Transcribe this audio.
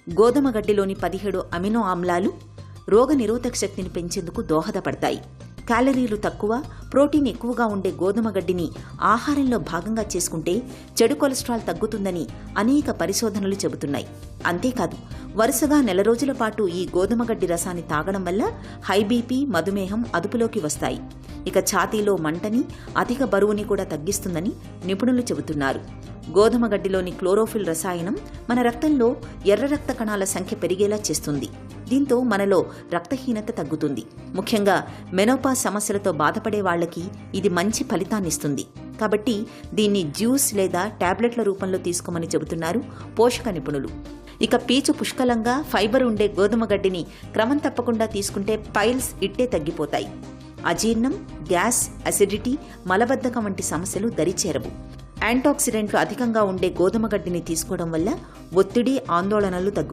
గోధుమ గడ్డిలోని 17 అమినో ఆమ్లాలు రోగనిరోధక శక్తిని పెంచేందుకు దోహదపడతాయి. క్యాలరీలు తక్కువ, ప్రోటీన్ ఎక్కువగా ఉండే గోధుమ గడ్డిని ఆహారంలో భాగంగా చేసుకుంటే చెడు కొలెస్ట్రాల్ తగ్గుతుందని అనేక పరిశోధనలు చెబుతున్నాయి. అంతేకాదు, వరుసగా నెల రోజుల పాటు ఈ గోధుమ గడ్డి రసాన్ని తాగడం వల్ల హై బీపీ, మధుమేహం అదుపులోకి వస్తాయి. ఇక ఛాతీలో మంటని, అధిక బరువుని కూడా తగ్గిస్తుందని నిపుణులు చెబుతున్నారు. గోధుమ గడ్డిలోని క్లోరోఫిల్ రసాయనం మన రక్తంలో ఎర్ర రక్త కణాల సంఖ్య పెరిగేలా చేస్తుంది. దీంతో మనలో రక్తహీనత తగ్గుతుంది. ముఖ్యంగా మెనోపాజ్ సమస్యలతో బాధపడే వాళ్లకి ఇది మంచి ఫలితాన్నిస్తుంది. కాబట్టి దీన్ని జ్యూస్ లేదా టాబ్లెట్ల రూపంలో తీసుకోమని చెబుతున్నారు పోషక నిపుణులు. ఇక పీచు పుష్కలంగా, ఫైబర్ ఉండే గోధుమ గడ్డిని క్రమం తప్పకుండా తీసుకుంటే పైల్స్ ఇట్టే తగ్గిపోతాయి. అజీర్ణం, గ్యాస్, అసిడిటీ, మలబద్ధకం వంటి సమస్యలు దరిచేరవు. యాంటాక్సిడెంట్లు అధికంగా ఉండే గోధుమ గడ్డిని తీసుకోవడం వల్ల ఒత్తిడి, ఆందోళనలు తగ్గుతాయి.